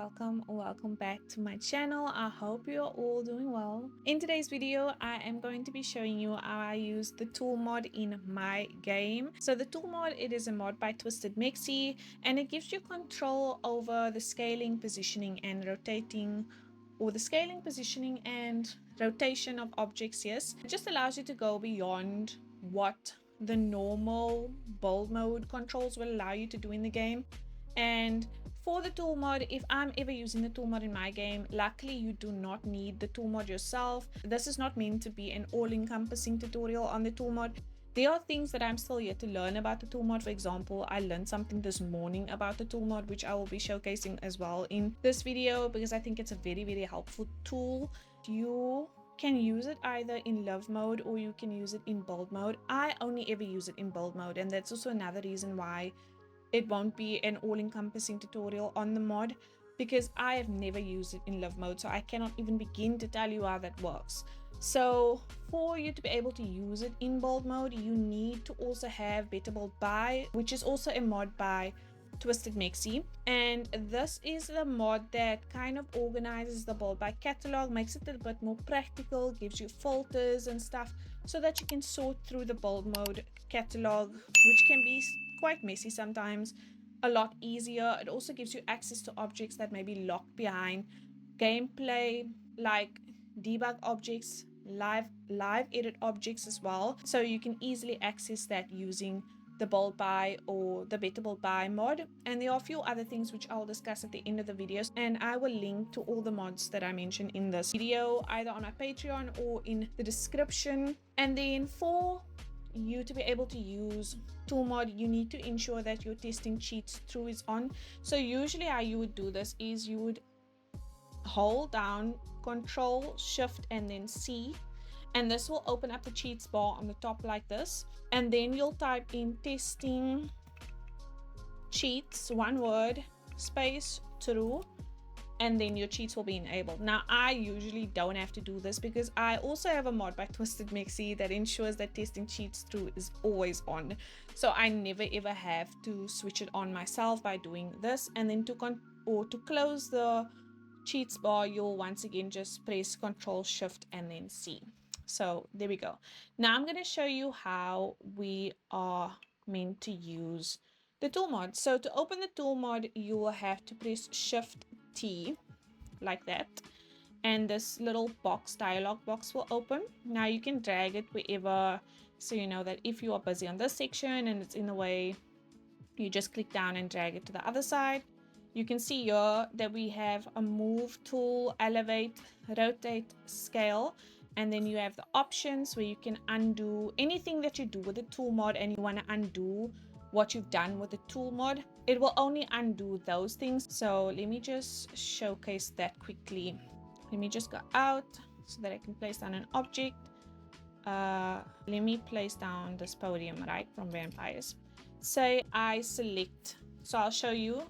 welcome back to my channel. I hope you're all doing well. In today's video, I am going to be showing you how I use the tool mod in my game. So the tool mod, it is a mod by Twisted Mexi, and it gives you control over the scaling, positioning, and rotating, or the scaling, positioning, and rotation of objects. Yes, it just allows you to go beyond what the normal build mode controls will allow you to do in the game. And for the tool mod, if I'm ever using the tool mod in my game, luckily you do not need the tool mod yourself. This is not meant to be an all-encompassing tutorial on the tool mod. There are things that I'm still yet to learn about the tool mod. For example, I learned something this morning about the tool mod, which I will be showcasing as well in this video, because I think it's a very helpful tool. You can use it either in love mode or you can use it in build mode. I only ever use it in build mode, and that's also another reason why it won't be an all-encompassing tutorial on the mod, because I have never used it in love mode, so I cannot even begin to tell you how that works. So for you to be able to use it in build mode, you need to also have Better Build By, which is also a mod by Twisted Mexi, and this is the mod that kind of organizes the build by catalog, makes it a bit more practical, gives you filters and stuff so that you can sort through the build mode catalog, which can be quite messy sometimes, a lot easier. It also gives you access to objects that may be locked behind gameplay, like debug objects, live edit objects as well, so you can easily access that using the build by or the Better Build By mod. And there are a few other things which I'll discuss at the end of the videos, and I will link to all the mods that I mentioned in this video either on my Patreon or in the description. And then for you to be able to use tool mod, you need to ensure that your testing cheats through is on. So usually how you would do this is you would hold down Control Shift and then C, and this will open up the cheats bar on the top like this, and then you'll type in testing cheats, one word, space, true, and then your cheats will be enabled. Now I usually don't have to do this because I also have a mod by Twisted Mexi that ensures that testing cheats through is always on, so I never ever have to switch it on myself by doing this. And then to close the cheats bar, you'll once again just press Control Shift and then C. So there we go. Now I'm going to show you how we are meant to use the tool mod. So to open the tool mod, you will have to press Shift T like that, and this little dialog box will open. Now you can drag it wherever, so you know that if you are busy on this section and it's in the way, you just click down and drag it to the other side. You can see here that we have a move tool, elevate, rotate, scale, and then you have the options where you can undo anything that you do with the tool mod and you want to undo what you've done with the tool mod. It will only undo those things. So let me just showcase that quickly. Let me just go out so that I can place down an object. Let me place down this podium, right, from vampires. Say I select, so I'll show you.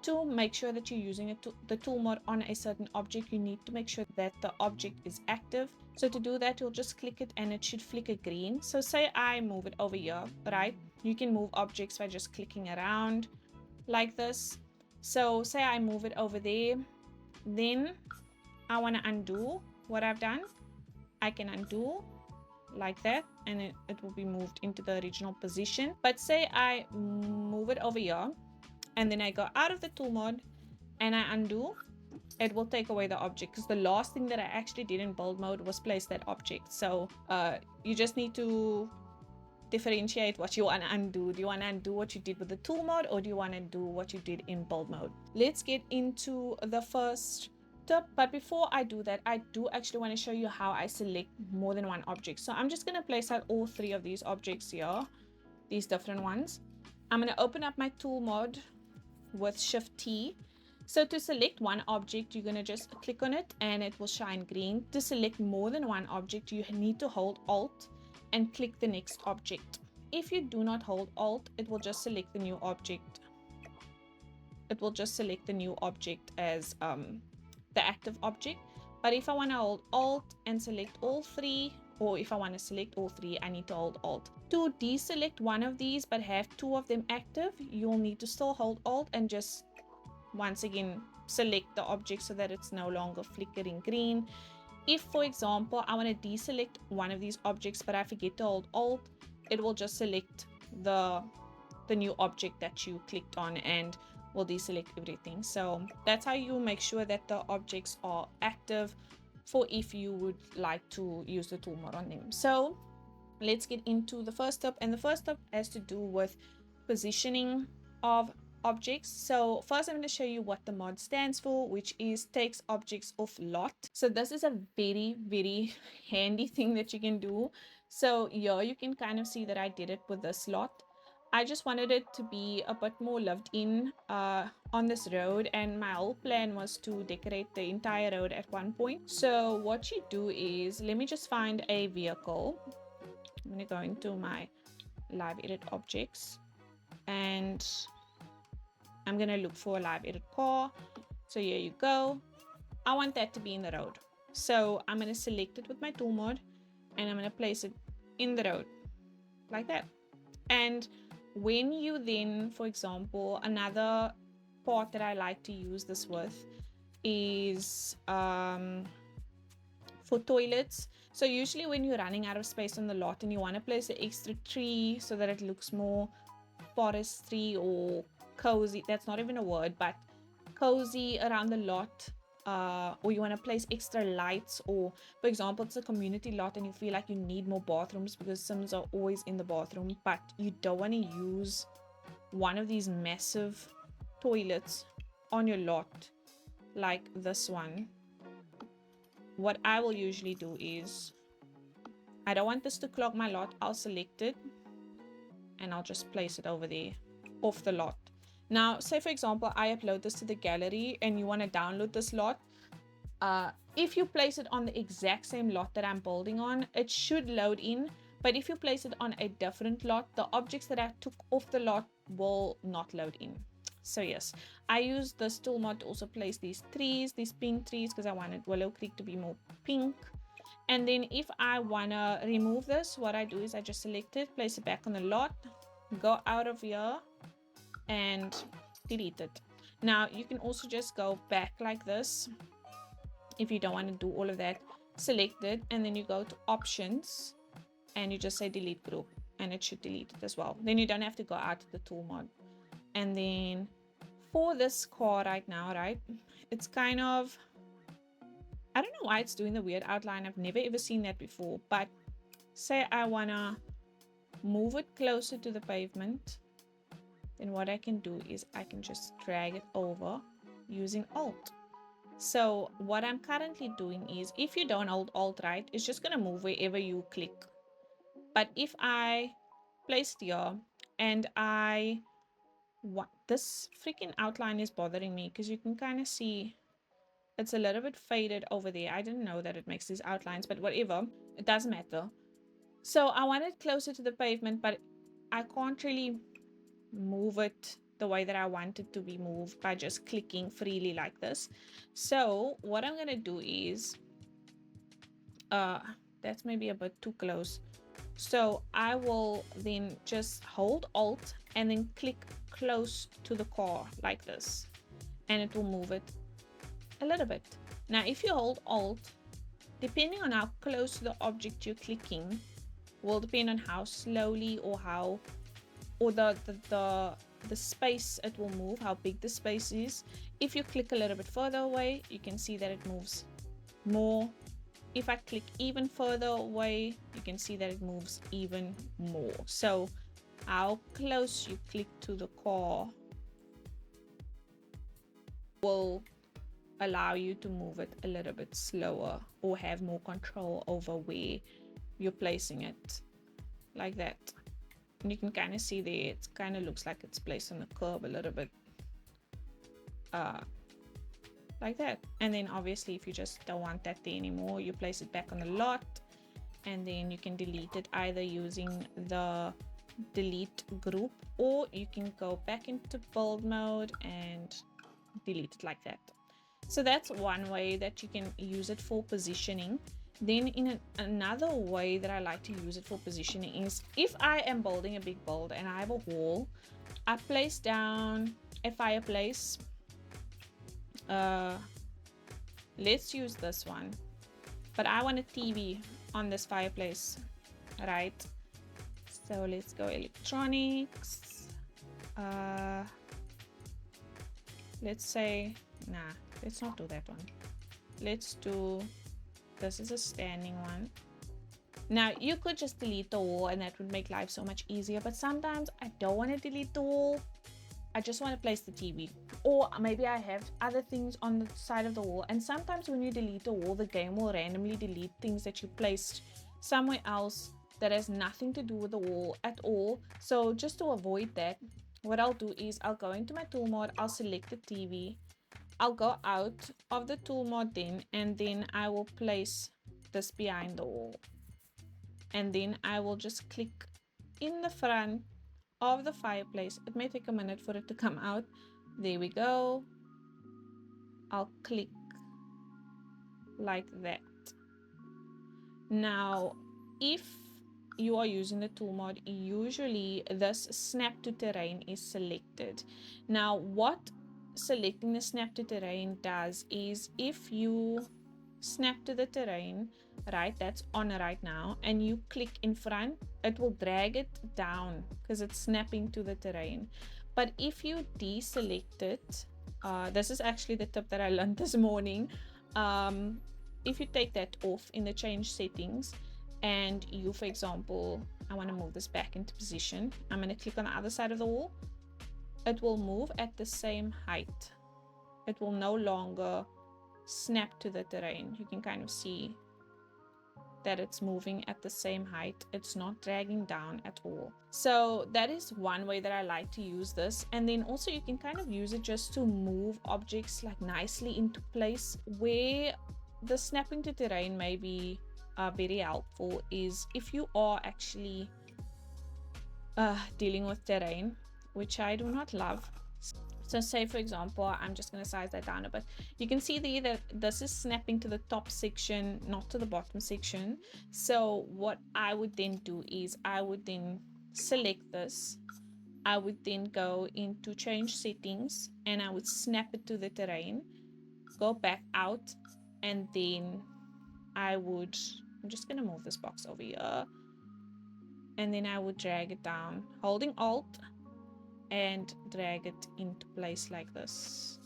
To make sure that you're using the tool mod on a certain object, you need to make sure that the object is active. So to do that, you'll just click it and it should flicker green. So say I move it over here, right? You can move objects by just clicking around like this. So say I move it over there, then I want to undo what I've done. I can undo like that, and it will be moved into the original position. But say I move it over here, and then I go out of the tool mod and I undo, it will take away the object, because the last thing that I actually did in build mode was place that object. So you just need to differentiate what you want to undo. Do you want to undo what you did with the tool mod, or do you want to do what you did in build mode? Let's get into the first tip, but before I do that, I do actually want to show you how I select more than one object. So I'm just going to place out all three of these objects here, these different ones. I'm going to open up my tool mod with Shift T. So to select one object, you're going to just click on it and it will shine green. To select more than one object, you need to hold Alt and click the next object. If you do not hold Alt, it will just select the new object. It will just select the new object as the active object. But if I want to hold Alt and select all three, or if I want to select all three, I need to hold Alt. To deselect one of these but have two of them active, you'll need to still hold Alt and just once again select the object so that it's no longer flickering green. If, for example, I want to deselect one of these objects, but I forget to hold Alt, it will just select the new object that you clicked on and will deselect everything. So that's how you make sure that the objects are active for if you would like to use the tool mod on them. So let's get into the first step, and the first step has to do with positioning of objects. So first I'm going to show you what the mod stands for, which is takes objects off lot. So this is a very handy thing that you can do. So here you can kind of see that I did it with this lot. I just wanted it to be a bit more lived in on this road, and my whole plan was to decorate the entire road at one point. So what you do is, let me just find a vehicle. I'm going to go into my live edit objects and I'm going to look for a live edit car. So here you go. I want that to be in the road. So I'm going to select it with my tool mod and I'm going to place it in the road like that. And when you then, for example, another part that I like to use this with is for toilets. So usually when you're running out of space on the lot and you want to place an extra tree so that it looks more forestry or cozy, that's not even a word, but cozy around the lot, or you want to place extra lights, or for example it's a community lot and you feel like you need more bathrooms because Sims are always in the bathroom, but you don't want to use one of these massive toilets on your lot like this one. What I will usually do is, I don't want this to clog my lot, I'll select it and I'll just place it over there off the lot. Now, say for example, I upload this to the gallery and you want to download this lot. If you place it on the exact same lot that I'm building on, it should load in. But if you place it on a different lot, the objects that I took off the lot will not load in. So yes, I use this tool mod to also place these trees, these pink trees, because I wanted Willow Creek to be more pink. And then if I want to remove this, what I do is I just select it, place it back on the lot, go out of here, and delete it. Now you can also just go back like this if you don't want to do all of that. Select it and then you go to options and you just say delete group and it should delete it as well. Then you don't have to go out to the tool mod. And then for this car right now, right, it's kind of, I don't know why it's doing the weird outline. I've never ever seen that before, but say I want to move it closer to the pavement, then what I can do is I can just drag it over using Alt. So what I'm currently doing is, if you don't hold Alt right, it's just going to move wherever you click. But if I place it here and this freaking outline is bothering me because you can kind of see it's a little bit faded over there. I didn't know that it makes these outlines, but whatever, it doesn't matter. So I want it closer to the pavement, but I can't really move it the way that I want it to be moved by just clicking freely like this. So what I'm gonna do is, that's maybe a bit too close. So I will then just hold Alt and then click close to the car like this, and it will move it a little bit. Now if you hold Alt, depending on how close to the object you're clicking will depend on how slowly or how, or the space it will move, how big the space is. If you click a little bit further away, you can see that it moves more. If I click even further away, you can see that it moves even more. So how close you click to the car will allow you to move it a little bit slower or have more control over where you're placing it, like that. And you can kind of see there, it kind of looks like it's placed on the curb a little bit, like that. And then obviously if you just don't want that there anymore, you place it back on the lot, and then you can delete it either using the delete group, or you can go back into build mode and delete it like that. So that's one way that you can use it for positioning. Then in another way that I like to use it for positioning is, if I am building a big build and I have a wall, I place down a fireplace Let's use this one. But I want a TV on this fireplace, right? So let's go electronics. Let's say, nah, let's not do that one. Let's do, this is a standing one. Now you could just delete the wall and that would make life so much easier, but sometimes I don't want to delete the wall. I just want to place the TV, or maybe I have other things on the side of the wall, and sometimes when you delete a wall, the game will randomly delete things that you placed somewhere else that has nothing to do with the wall at all. So just to avoid that, what I'll do is I'll go into my tool mod, I'll select the TV, I'll go out of the tool mod then, and then I will place this behind the wall, and then I will just click in the front of the fireplace. It may take a minute for it to come out. There we go. I'll click like that. Now if you are using the tool mod, usually this snap to terrain is selected. Now what selecting the snap to terrain does is, if you snap to the terrain, right, that's on right now, and you click in front, it will drag it down because it's snapping to the terrain. But if you deselect it, this is actually the tip that I learned this morning. If you take that off in the change settings, and you, for example, I want to move this back into position, I'm going to click on the other side of the wall, it will move at the same height. It will no longer snap to the terrain. You can kind of see that it's moving at the same height. It's not dragging down at all. So that is one way that I like to use this. And then also you can kind of use it just to move objects like nicely into place. Where the snapping to terrain may be very helpful is if you are actually dealing with terrain, which I do not love. So say for example, I'm just going to size that down a bit. You can see there that this is snapping to the top section, not to the bottom section. So what I would then do is I would then select this. I would then go into change settings and I would snap it to the terrain, go back out, and then I'm just going to move this box over here, and then I would drag it down holding Alt and drag it into place like this,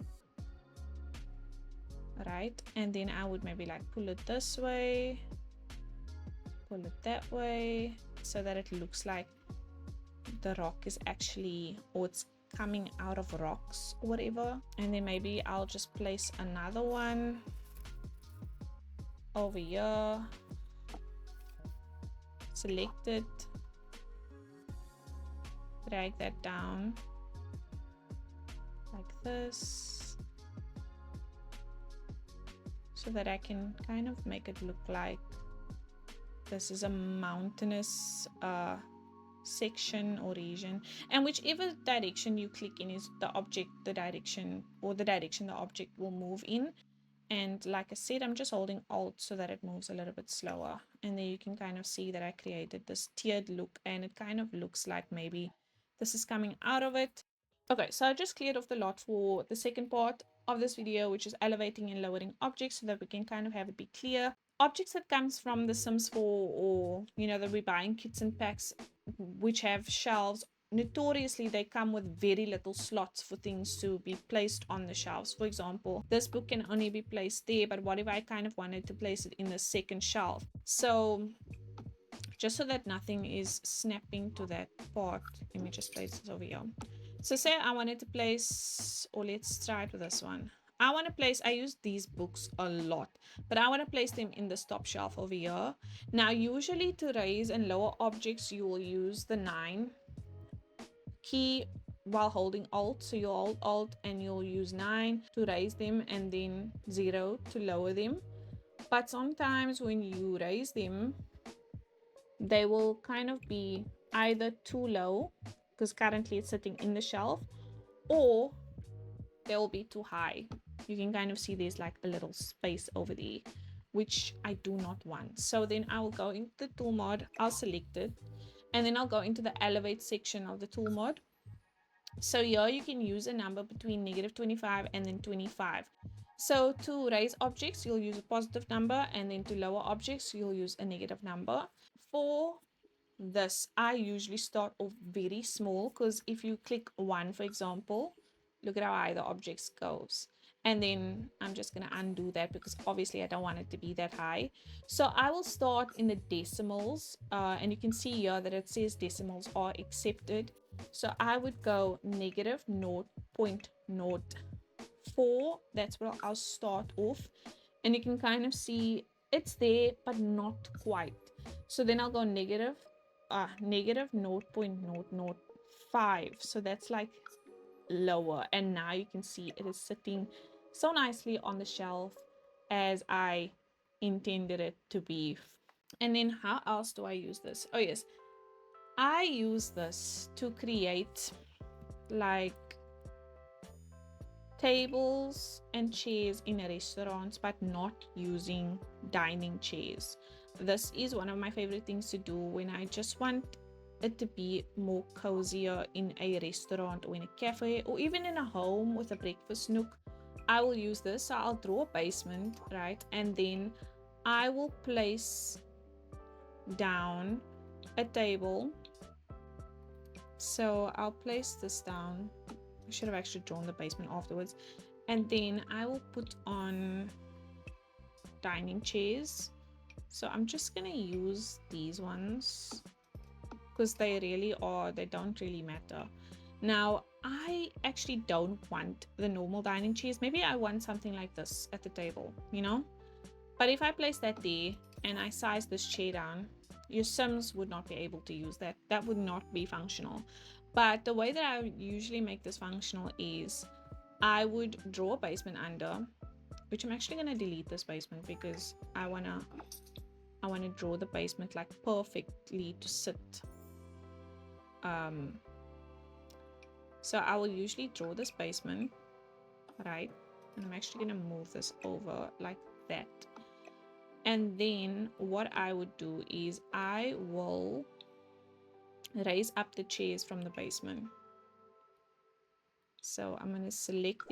right? And then I would maybe like pull it this way, pull it that way, so that it looks like the rock is actually, or it's coming out of rocks or whatever. And then maybe I'll just place another one over here, select it, drag that down like this, so that I can kind of make it look like this is a mountainous section or region, and whichever direction you click in is the object, the direction, or the direction the object will move in. And like I said, I'm just holding Alt so that it moves a little bit slower, and then you can kind of see that I created this tiered look, and it kind of looks like maybe this is coming out of it. Okay, so I just cleared off the lot for the second part of this video, which is elevating and lowering objects, so that we can kind of have it be clear. Objects that comes from the Sims 4, or you know, that we're buying kits and packs which have shelves, notoriously they come with very little slots for things to be placed on the shelves. For example, this book can only be placed there, but what if I kind of wanted to place it in the second shelf? So just so that nothing is snapping to that part, let me just place this over here. So say I wanted to place, or let's try it with this one. I want to place, I use these books a lot, but I want to place them in this top shelf over here. Now usually to raise and lower objects, you will use the 9 key while holding Alt. So you'll hold Alt and you'll use 9 to raise them, and then 0 to lower them. But sometimes when you raise them, they will kind of be either too low, because currently it's sitting in the shelf, or they will be too high. You can kind of see there's like a little space over there, which I do not want. So then I will go into the tool mod, I'll select it, and then I'll go into the elevate section of the tool mod, So here you can use a number between -25 and then 25. So to raise objects, you'll use a positive number, and then to lower objects, you'll use a negative number. For this, I usually start off very small, because if you click 1, for example, look at how high the objects goes. And then I'm just going to undo that, because obviously I don't want it to be that high. So I will start in the decimals, and you can see here that it says decimals are accepted. So I would go -0.04. That's where I'll start off, and you can kind of see it's there but not quite. So then I'll go -0.005. So that's like lower, and now you can see it is sitting so nicely on the shelf as I intended it to be. And then how else do I use this? Oh yes, I use this to create like tables and chairs in restaurants, but not using dining chairs. This is one of my favorite things to do when I just want it to be more cozier in a restaurant or in a cafe, or even in a home with a breakfast nook. I will use this. So I'll draw a basement, right? And then I will place down a table. So I'll place this down. I should have actually drawn the basement afterwards. And then I will put on dining chairs. So I'm just gonna use these ones because they don't really matter. Now I actually don't want the normal dining chairs. Maybe I want something like this at the table, you know? But if I place that there and I size this chair down, your Sims would not be able to use that. That would not be functional. But the way that I usually make this functional is I would draw a basement under, which I'm actually going to delete this basement because I want to draw the basement like perfectly to sit. So I will usually draw this basement, right? And I'm actually going to move this over like that. And then what I would do is I will raise up the chairs from the basement. So I'm going to select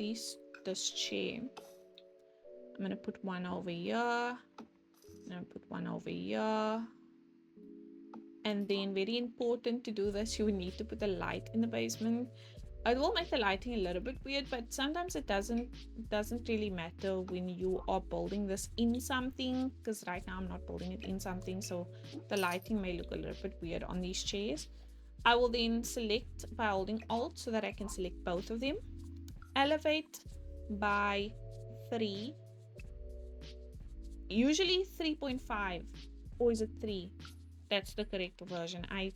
this chair. I'm going to put one over here. I'm going to put one over here. And then very important to do this, you need to put a light in the basement. It will make the lighting a little bit weird, but sometimes it doesn't really matter when you are building this in something, because right now I'm not building it in something, so the lighting may look a little bit weird on these chairs. I will then select by holding Alt so that I can select both of them. Elevate by 3. Usually 3.5, or is it 3? That's the correct version. I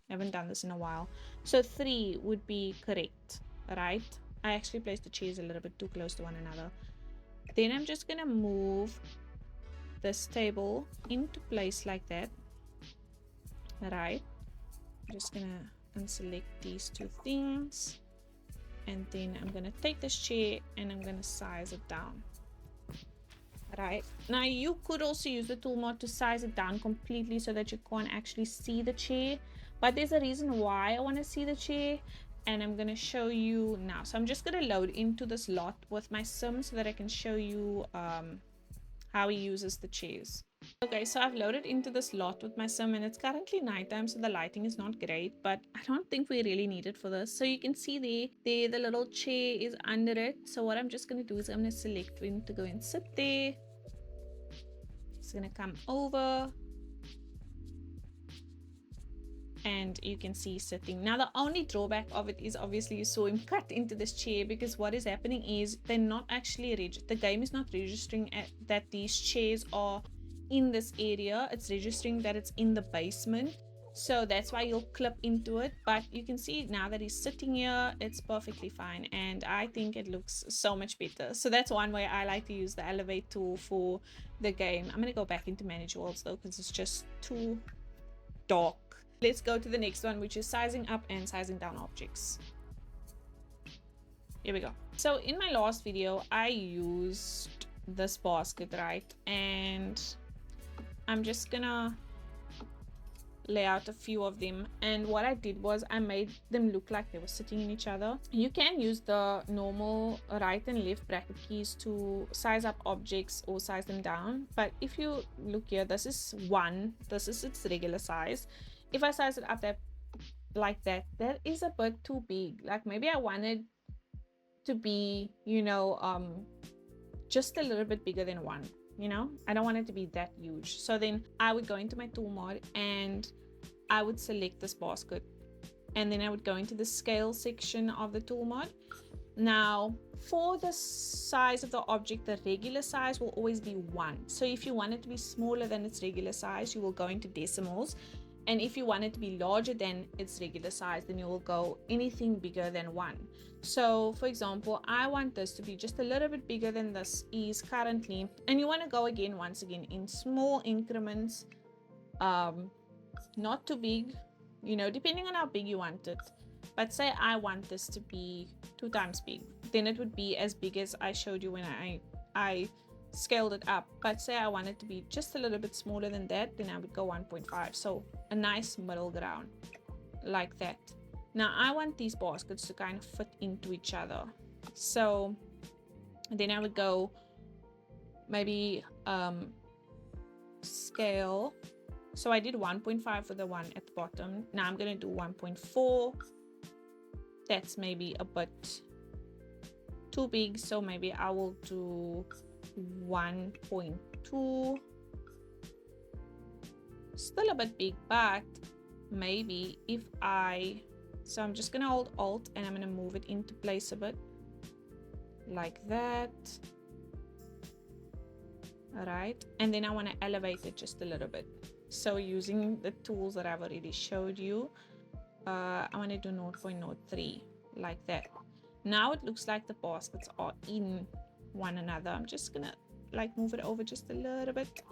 haven't done this in a while. So 3 would be correct, right? I actually placed the chairs a little bit too close to one another. Then I'm just gonna move this table into place like that, right? I'm just gonna unselect these two things, and then I'm gonna take this chair and I'm gonna size it down. Right, now you could also use the tool mod to size it down completely so that you can't actually see the chair, but there's a reason why I want to see the chair, and I'm going to show you now. So I'm just going to load into this lot with my sim so that I can show you how he uses the chairs. Okay, so I've loaded into this lot with my sim, and it's currently nighttime, so the lighting is not great, but I don't think we really need it for this. So you can see there the little chair is under it. So what I'm just going to do is I'm going to select when to go and sit there. It's going to come over, and you can see sitting. Now the only drawback of it is obviously you saw him cut into this chair, because what is happening is they're not actually the game is not registering that these chairs are in this area. It's registering that it's in the basement, so that's why you'll clip into it. But you can see now that he's sitting here, it's perfectly fine, and I think it looks so much better. So that's one way I like to use the elevate tool for the game. I'm gonna go back into manage worlds though, because it's just too dark. Let's go to the next one, which is sizing up and sizing down objects. Here we go. So in my last video I used this basket, right? And I'm just gonna lay out a few of them, and what I did was I made them look like they were sitting in each other. You can use the normal right and left bracket keys to size up objects or size them down, but if you look here, this is 1, this is its regular size. If I size it up like that, that is a bit too big. Like maybe I wanted to be, you know, just a little bit bigger than 1. You know, I don't want it to be that huge. So then I would go into my tool mod and I would select this basket, and then I would go into the scale section of the tool mod. Now for the size of the object, the regular size will always be 1. So if you want it to be smaller than its regular size, you will go into decimals, and if you want it to be larger than its regular size, then you will go anything bigger than 1. So for example, I want this to be just a little bit bigger than this is currently, and you want to go again, once again, in small increments, not too big, you know, depending on how big you want it. But say I want this to be 2 times big, then it would be as big as I showed you when I scaled it up. But say I want it to be just a little bit smaller than that, then I would go 1.5. So a nice middle ground like that. Now I want these baskets to kind of fit into each other, so then I would go maybe scale. So I did 1.5 for the one at the bottom. Now I'm going to do 1.4. That's maybe a bit too big, so maybe I will do 1.2. Still a bit big, but maybe if so I'm just gonna hold Alt and I'm gonna move it into place a bit like that. All right, and then I want to elevate it just a little bit. So using the tools that I've already showed you, I want to do 0.03 like that. Now it looks like the baskets are in one another. I'm just gonna like move it over just a little bit.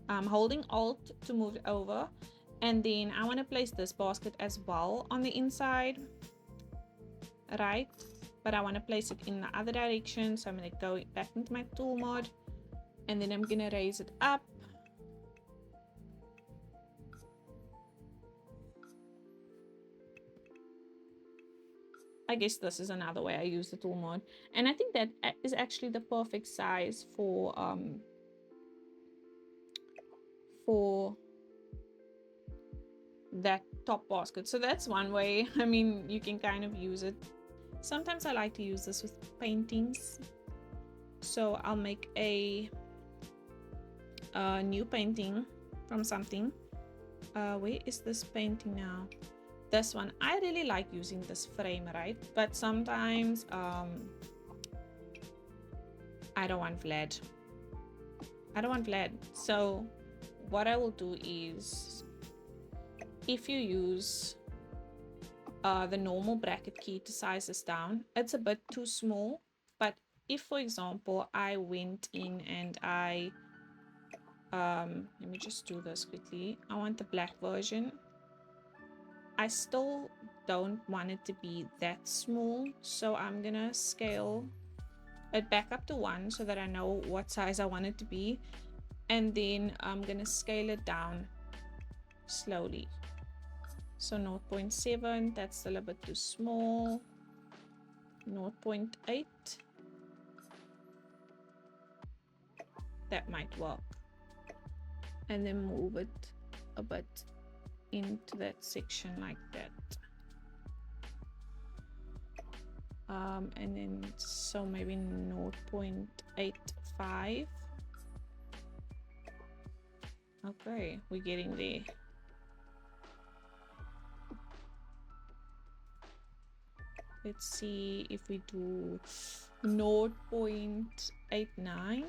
I'm holding Alt to move it over, and then I want to place this basket as well on the inside, right? But I want to place it in the other direction, so I'm going to go back into my tool mod, and then I'm going to raise it up. I guess this is another way I use the tool mod, and I think that is actually the perfect size for that top basket. So that's one way. I mean, you can kind of use it. Sometimes I like to use this with paintings, so I'll make a new painting from something. Where is this painting now? This one. I really like using this frame, right? But sometimes I don't want Vlad. So what I will do is, if you use the normal bracket key to size this down, it's a bit too small. But if, for example, I went in and I let me just do this quickly. I want the black version. I still don't want it to be that small, so I'm gonna scale it back up to 1 so that I know what size I want it to be, and then I'm gonna scale it down slowly. So 0.7, that's still a bit too small. 0.8, that might work, and then move it a bit into that section like that. And then so maybe 0.85. Okay, we're getting there. Let's see if we do 0.89.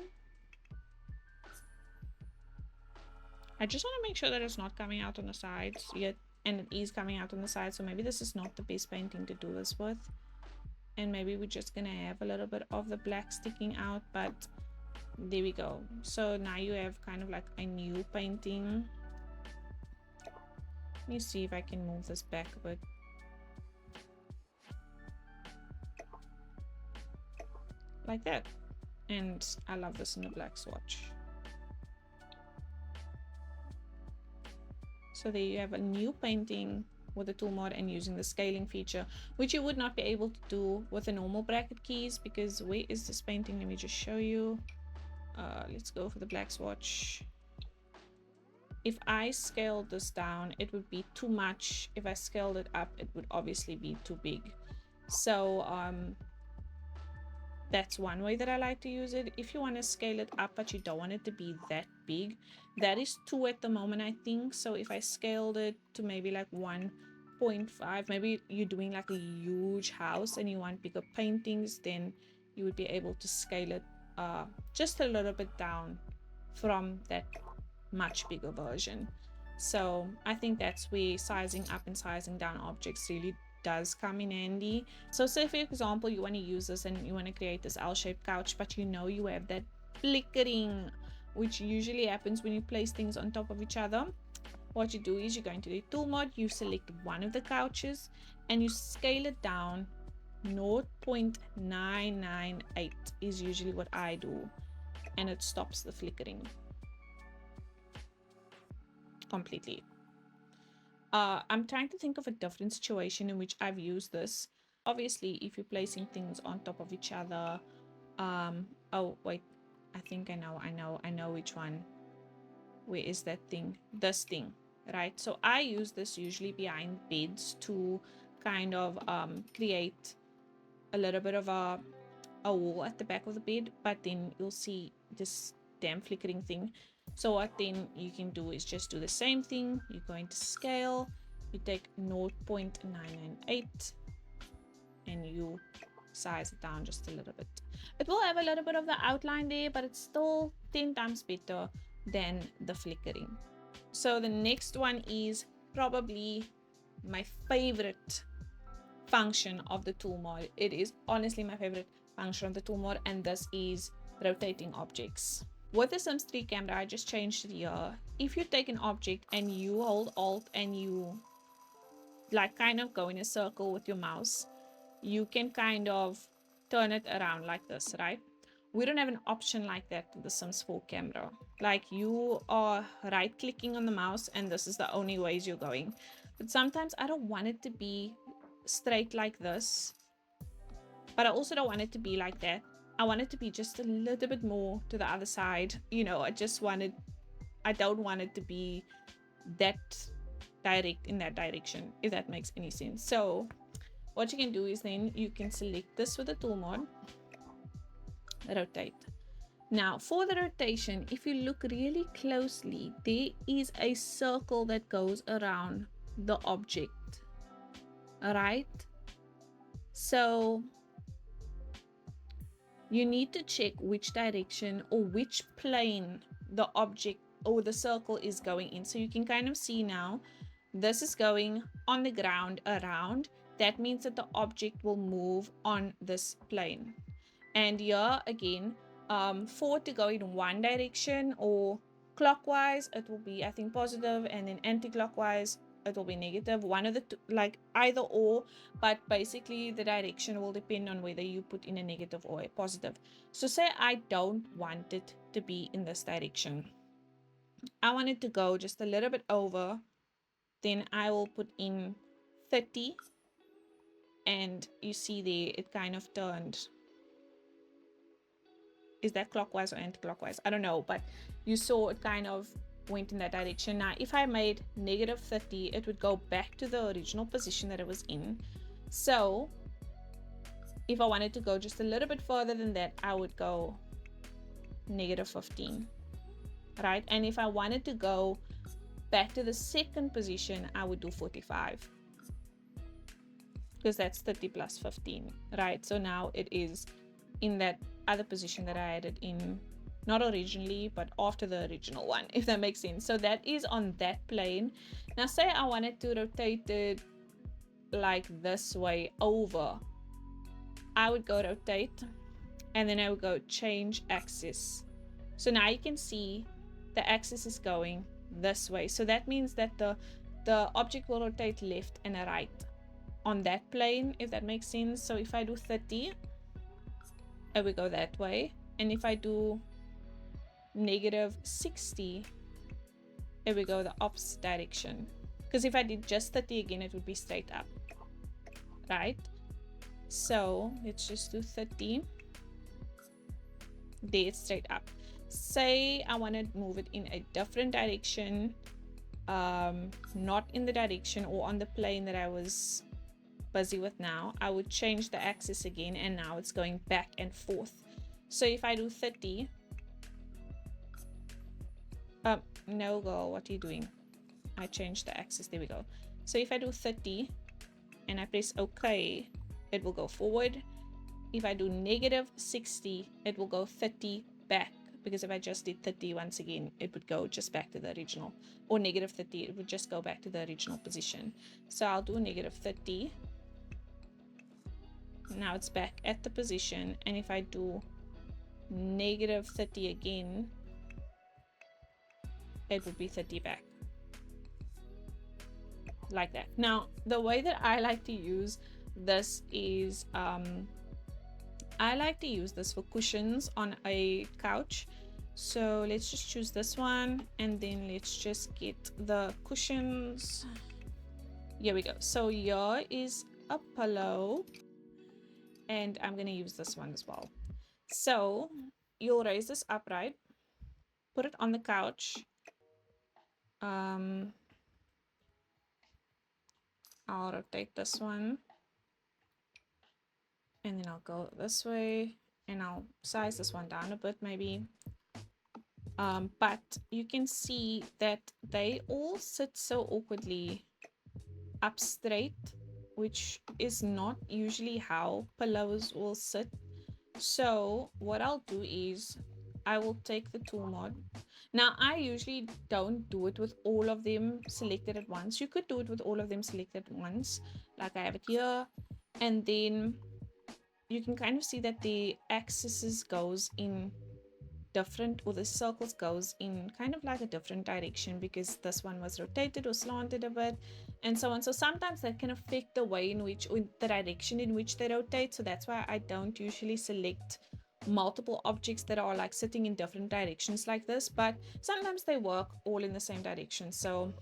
I just want to make sure that it's not coming out on the sides yet, and it is coming out on the side, so maybe this is not the best painting to do this with, and maybe we're just gonna have a little bit of the black sticking out, but there we go. So now you have kind of like a new painting. Let me see if I can move this back a bit. Like that. And I love this in the black swatch. So there you have a new painting with the tool mod and using the scaling feature, which you would not be able to do with the normal bracket keys, because where is this painting? Let me just show you. Let's go for the black swatch. If I scaled this down, it would be too much. If I scaled it up, it would obviously be too big. So that's one way that I like to use it. If you want to scale it up but you don't want it to be that big, that is 2 at the moment, I think. So if I scaled it to maybe like 1.5, maybe you're doing like a huge house and you want bigger paintings, then you would be able to scale it just a little bit down from that much bigger version. So I think that's where sizing up and sizing down objects really does come in handy. So say for example you want to use this and you want to create this L-shaped couch, but you know you have that flickering, which usually happens when you place things on top of each other. What you do is you go into the tool mod, you select one of the couches and you scale it down 0.998 is usually what I do, and it stops the flickering completely. I'm trying to think of a different situation in which I've used this. Obviously, if you're placing things on top of each other, oh wait, I think I know which one. Where is that thing? This thing, right? So I use this usually behind beds to kind of create a little bit of a wall at the back of the bed, but then you'll see this damn flickering thing. So what then you can do is just do the same thing. You're going to scale, you take 0.998 and you size it down just a little bit. It will have a little bit of the outline there, but it's still 10 times better than the flickering. So the next one is probably my favorite function of the tool mod. It is honestly my favorite function of the tool mod, and this is rotating objects. With the Sims 3 camera, I just changed it here. If you take an object and you hold Alt and you like kind of go in a circle with your mouse, you can kind of turn it around like this, right? We don't have an option like that with the Sims 4 camera. Like you are right clicking on the mouse and this is the only ways you're going. But sometimes I don't want it to be straight like this, but I also don't want it to be like that. I want it to be just a little bit more to the other side. You know, I don't want it to be that direct in that direction, if that makes any sense. So what you can do is then you can select this with the tool mod, rotate. Now for the rotation, if you look really closely, there is a circle that goes around the object, all right? So you need to check which direction or which plane the object or the circle is going in. So you can kind of see now, this is going on the ground around. That means that the object will move on this plane. And here again, for it to go in one direction or clockwise, it will be, I think, positive, and then anti-clockwise, it will be negative. One of the two, like either or, but basically the direction will depend on whether you put in a negative or a positive. So say I don't want it to be in this direction, I want it to go just a little bit over, then I will put in 30, and you see there it kind of turned. Is that clockwise or anti-clockwise? I don't know, but you saw it kind of went in that direction. Now if I made negative 30, it would go back to the original position that it was in. So if I wanted to go just a little bit further than that, I would go negative 15, right? And if I wanted to go back to the second position, I would do 45, because that's 30 plus 15, right? So now it is in that other position that I had it in, not originally, but after the original one, if that makes sense. So that is on that plane. Now say I wanted to rotate it like this way over, I would go rotate, and then I would go change axis. So now you can see the axis is going this way. So that means that the object will rotate left and right on that plane, if that makes sense. So if I do 30, I will go that way, and if I do negative 60, Here we go, the opposite direction. Because if I did just 30 again, it would be straight up, right? So let's just do 30. There, it's straight up. Say I want to move it in a different direction, not in the direction or on the plane that I was busy with now. I would change the axis again, and now it's going back and forth. So if I do 30, no girl, what are you doing? I changed the axis, there we go. So if I do 30 and I press OK, it will go forward. If I do -60, it will go 30 back, because if I just did 30 once again, it would go just back to the original, or -30, it would just go back to the original position. So I'll do -30. Now it's back at the position, and if I do -30 again, it would be 30 back, like that. Now the way that I like to use this is I like to use this for cushions on a couch. So let's just choose this one, and then let's just get the cushions. Here we go. So here is a pillow, and I'm going to use this one as well. So you'll raise this upright, put it on the couch. I'll rotate this one, and then I'll go this way, and I'll size this one down a bit maybe. But you can see that they all sit so awkwardly up straight, which is not usually how pillows will sit. So what I'll do is I will take the tool mod. Now I usually don't do it with all of them selected at once. You could do it with all of them selected at once, like I have it here, and then you can kind of see that the axis goes in different, or the circles goes in kind of like a different direction, because this one was rotated or slanted a bit, and so on. So sometimes that can affect the way in which, or the direction in which they rotate. So that's why I don't usually select multiple objects that are like sitting in different directions like this, but sometimes they work all in the same direction. So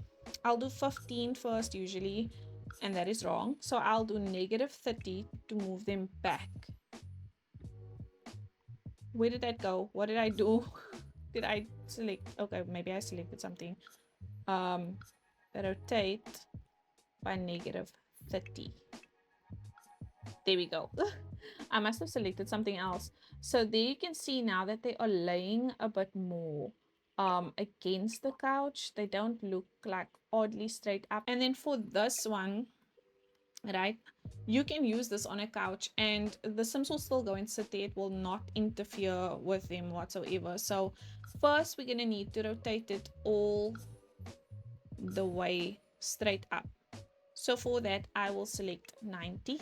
I'll do 15 first usually, and that is wrong. So I'll do -30 to move them back. Where did that go? What did I do? Did I select? Okay, maybe I selected something. Rotate by -30. There we go. I must have selected something else. So there you can see now that they are laying a bit more against the couch. They don't look like oddly straight up. And then for this one, right, you can use this on a couch and the Sims will still go and sit there. It will not interfere with them whatsoever. So first we're going to need to rotate it all the way straight up. So for that I will select 90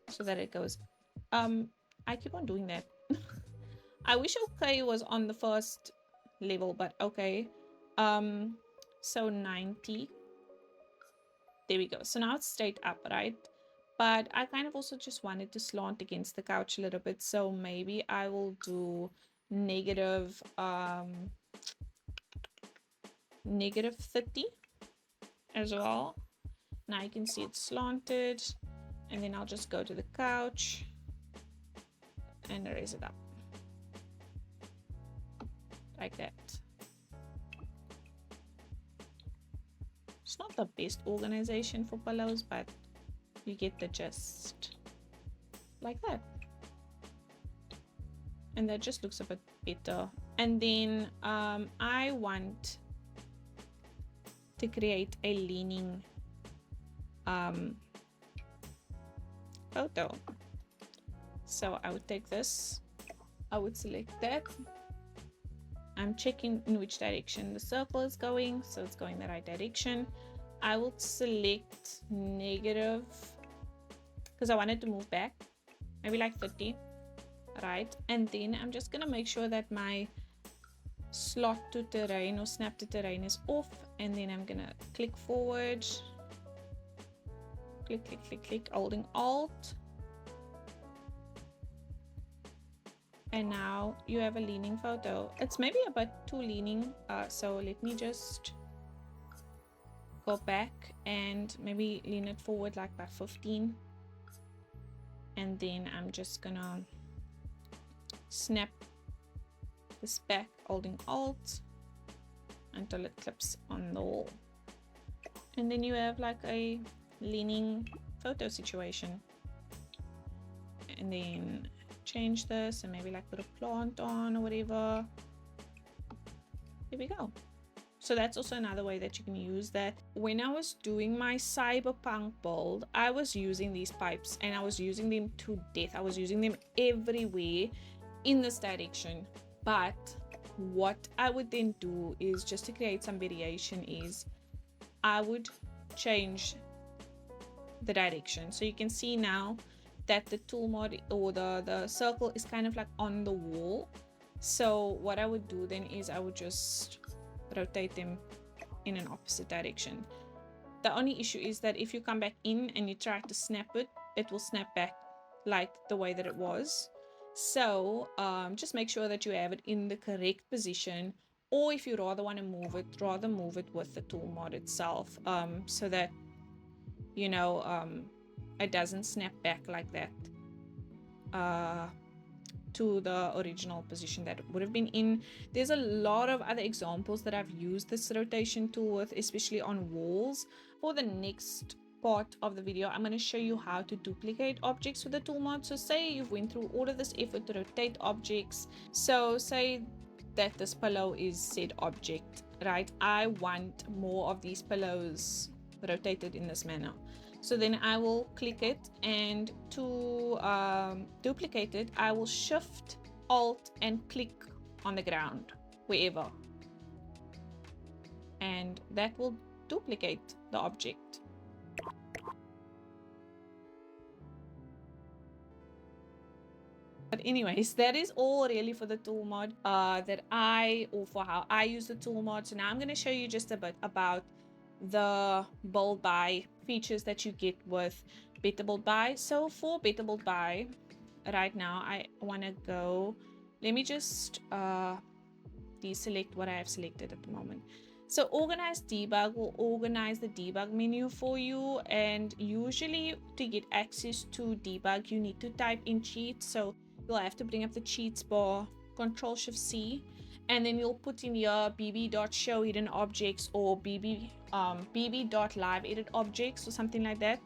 so that it goes I keep on doing that. I wish okay was on the first level, but okay. So 90. There we go. So now it's straight up, right? But I kind of also just wanted to slant against the couch a little bit. So maybe I will do -30 as well. Now you can see it's slanted. And then I'll just go to the couch and raise it up. Like that. It's not the best organization for pillows, but you get the gist. Like that. And that just looks a bit better. And then I want to create a leaning photo. So I would take this, I would select that. I'm checking in which direction the circle is going, so it's going the right direction. I will select negative because I wanted to move back, maybe like 30, right? And then I'm just gonna make sure that my slot to terrain or snap to terrain is off, and then I'm gonna click forward, click, click, click, click, holding Alt, And now you have a leaning photo. It's maybe a bit too leaning, so let me just go back and maybe lean it forward like by 15, and then I'm just gonna snap this back holding Alt until it clips on the wall, and then you have like a leaning photo situation. And then change this and maybe like put a plant on or whatever. Here we go. So that's also another way that you can use that. When I was doing my cyberpunk build, I was using these pipes and I was using them to death. I was using them everywhere in this direction. But what I would then do is, just to create some variation, is I would change the direction. So you can see now that the tool mod or the circle is kind of like on the wall. So what I would do then is I would just rotate them in an opposite direction. The only issue is that if you come back in and you try to snap it, it will snap back like the way that it was. So just make sure that you have it in the correct position, or if you rather want to move it, rather move it with the tool mod itself, so that, you know, it doesn't snap back like that to the original position that it would have been in. There's a lot of other examples that I've used this rotation tool with, especially on walls. For the next part of the video, I'm going to show you how to duplicate objects with the tool mod. So say you've went through all of this effort to rotate objects. So say that this pillow is said object, right? I want more of these pillows rotated in this manner. So then I will click it, and to duplicate it, I will shift Alt and click on the ground wherever, and that will duplicate the object. But anyways, that is all really for the tool mod for how I use the tool mod. So now I'm going to show you just a bit about the build by features that you get with Better Build By. So for Better Build By, right now I want to go, let me just deselect what I have selected at the moment. So organize debug will organize the debug menu for you, and usually to get access to debug you need to type in cheats. So you'll have to bring up the cheats bar, Control Shift C, and then you'll put in your bb.show hidden objects or bb.live edit objects or something like that.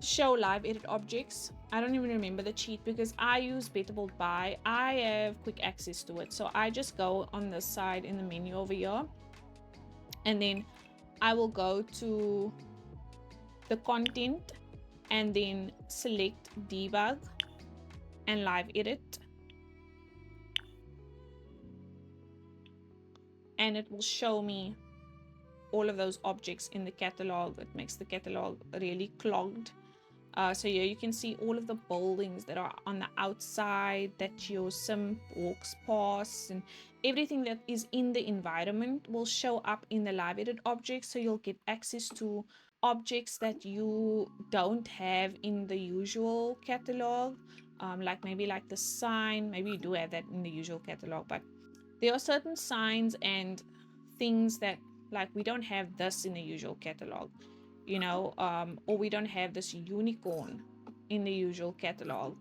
Show live edit objects. I don't even remember the cheat because I use Better Build By. I have quick access to it, so I just go on this side in the menu over here, and then I will go to the content and then select debug and live edit, and it will show me all of those objects in the catalog. It makes the catalog really clogged. So here you can see all of the buildings that are on the outside that your sim walks past, and everything that is in the environment will show up in the live edit objects. So you'll get access to objects that you don't have in the usual catalog, like maybe like the sign. Maybe you do have that in the usual catalog, but there are certain signs and things that, like, we don't have this in the usual catalog, you know, or we don't have this unicorn in the usual catalog.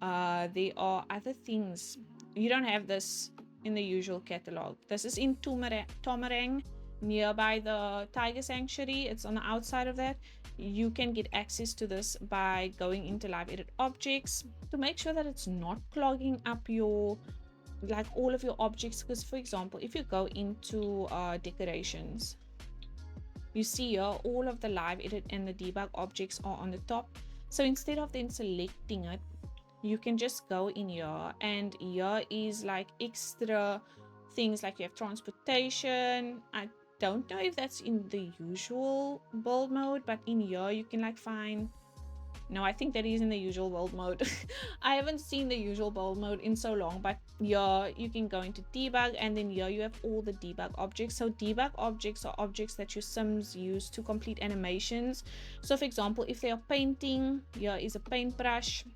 There are other things. You don't have this in the usual catalog. This is in Tomarang, nearby the tiger sanctuary. It's on the outside of that. You can get access to this by going into live edit objects to make sure that it's not clogging up your, like, all of your objects. Because for example, if you go into decorations, you see here all of the live edit and the debug objects are on the top. So instead of then selecting it, you can just go in here, and here is like extra things, like you have transportation. I don't know if that's in the usual build mode, but in here you can like find, no, I think that is in the usual build mode. I haven't seen the usual build mode in so long, but yeah, you can go into debug, and then here you have all the debug objects. So debug objects are objects that your sims use to complete animations. So for example, if they are painting, here is a paintbrush.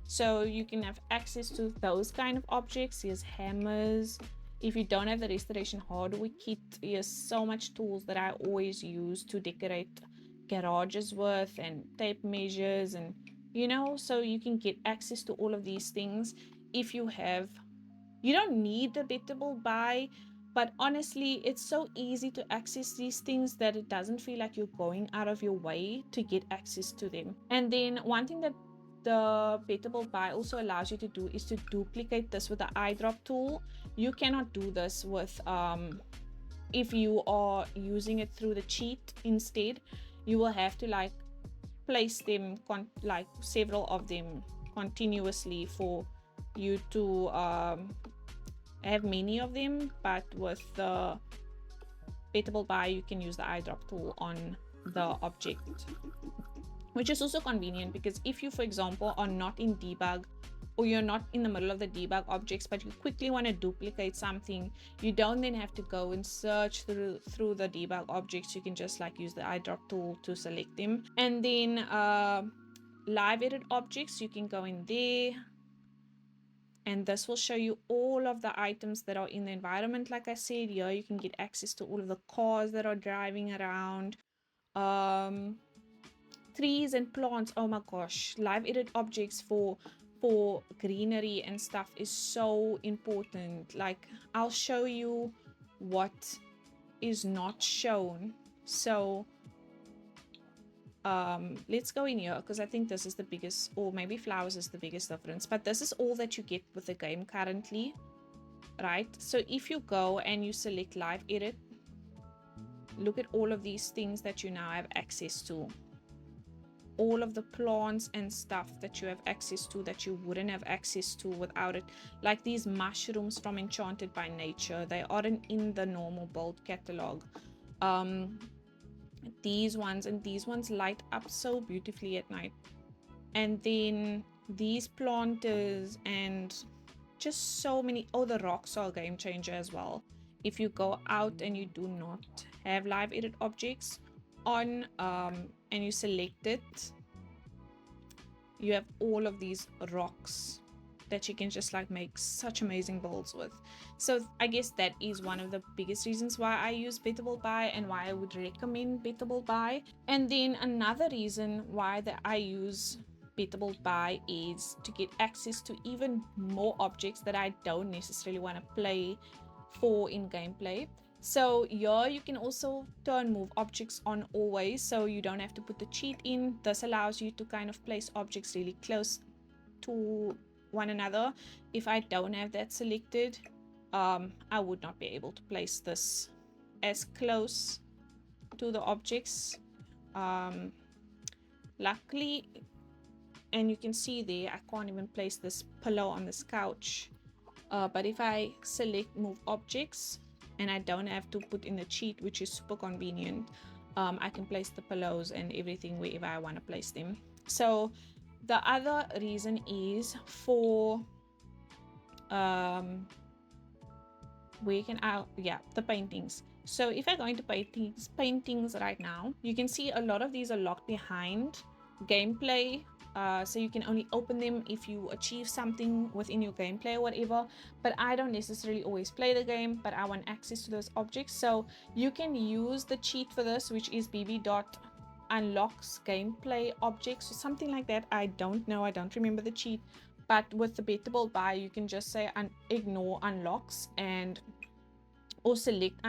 So you can have access to those kind of objects. Here's hammers. If you don't have the restoration hardware kit, here's so much tools that I always use to decorate garages with, and tape measures, and you know, so you can get access to all of these things if you have. You don't need a biddable buy, but honestly, it's so easy to access these things that it doesn't feel like you're going out of your way to get access to them. And then one thing that the biddable buy also allows you to do is to duplicate this with the eyedrop tool. You cannot do this with if you are using it through the cheat. Instead, you will have to like place them like several of them continuously for you to have many of them. But with the biddable buy, you can use the eyedrop tool on the object, which is also convenient because if you, for example, are not in debug, or you're not in the middle of the debug objects, but you quickly want to duplicate something, you don't then have to go and search through the debug objects. You can just like use the eyedrop tool to select them. And then live edit objects, you can go in there, and this will show you all of the items that are in the environment. Like I said, here you can get access to all of the cars that are driving around, trees and plants. Oh my gosh, live edit objects for greenery and stuff is so important. Like I'll show you what is not shown. So let's go in here, because I think this is the biggest, or maybe flowers is the biggest difference, but this is all that you get with the game currently, right? So if you go and you select live edit, look at all of these things that you now have access to, all of the plants and stuff that you have access to that you wouldn't have access to without it. Like these mushrooms from Enchanted by Nature, they aren't in the normal build catalog. These ones, and these ones light up so beautifully at night. And then these planters, and just so many. Oh, the rocks are a game changer as well. If you go out and you do not have live edit objects on, and you select it, you have all of these rocks that you can just like make such amazing builds with. So I guess that is one of the biggest reasons why I use biddable buy and why I would recommend biddable buy. And then another reason why that I use biddable buy is to get access to even more objects that I don't necessarily want to play for in gameplay. So here you can also turn move objects on always, so you don't have to put the cheat in. This allows you to kind of place objects really close to one another. If I don't have that selected, I would not be able to place this as close to the objects. Luckily, and you can see there, I can't even place this pillow on this couch. But if I select move objects and I don't have to put in the cheat, which is super convenient, I can place the pillows and everything wherever I want to place them. So the other reason is for where can I, yeah, the paintings. So if I go into paintings right now, you can see a lot of these are locked behind gameplay. So you can only open them if you achieve something within your gameplay or whatever. But I don't necessarily always play the game, but I want access to those objects. So you can use the cheat for this, which is bb.unlocks gameplay objects or something like that. I don't know, I don't remember the cheat. But with the biddable buy, you can just say ignore unlocks, and or select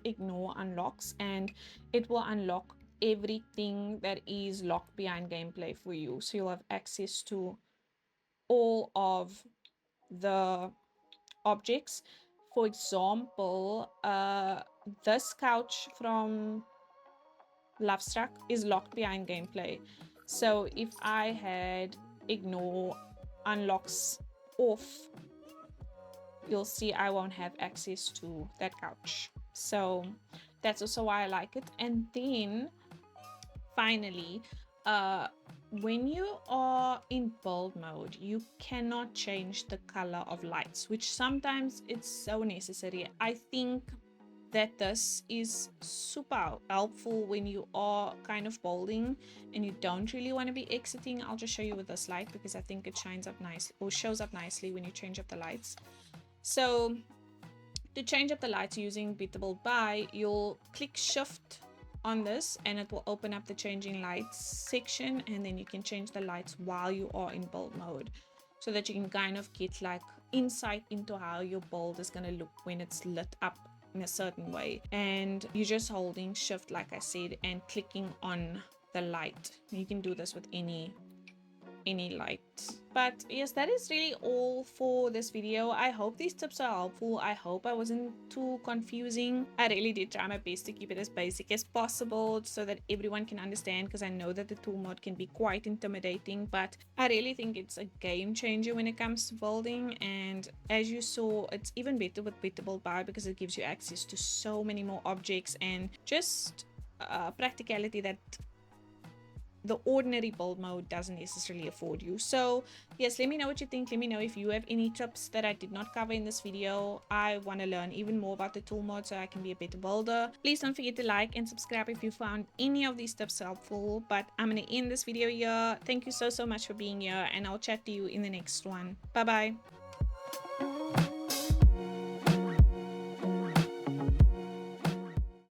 ignore unlocks, and it will unlock everything that is locked behind gameplay for you. So you'll have access to all of the objects. For example, this couch from Lovestruck is locked behind gameplay. So if I had ignore unlocks off, you'll see I won't have access to that couch. So that's also why I like it. And then finally, when you are in build mode, you cannot change the color of lights, which sometimes it's so necessary. I think that this is super helpful when you are kind of bolding and you don't really want to be exiting. I'll just show you with this light because I think it shines up nice or shows up nicely when you change up the lights. So to change up the lights using Beatable By, you'll click shift on this and it will open up the changing lights section, and then you can change the lights while you are in bold mode, so that you can kind of get like insight into how your bold is going to look when it's lit up in a certain way. And you're just holding shift, like I said, and clicking on the light. You can do this with any light. But yes, that is really all for this video. I hope these tips are helpful. I hope I wasn't too confusing. I really did try my best to keep it as basic as possible so that everyone can understand, because I know that the tool mod can be quite intimidating, but I really think it's a game changer when it comes to building. And as you saw, it's even better with Beatable By because it gives you access to so many more objects and just practicality that the ordinary build mode doesn't necessarily afford you. So yes, let me know what you think. Let me know if you have any tips that I did not cover in this video. I want to learn even more about the tool mod so I can be a better builder. Please don't forget to like and subscribe if you found any of these tips helpful. But I'm going to end this video here. Thank you so much for being here, and I'll chat to you in the next one. Bye bye.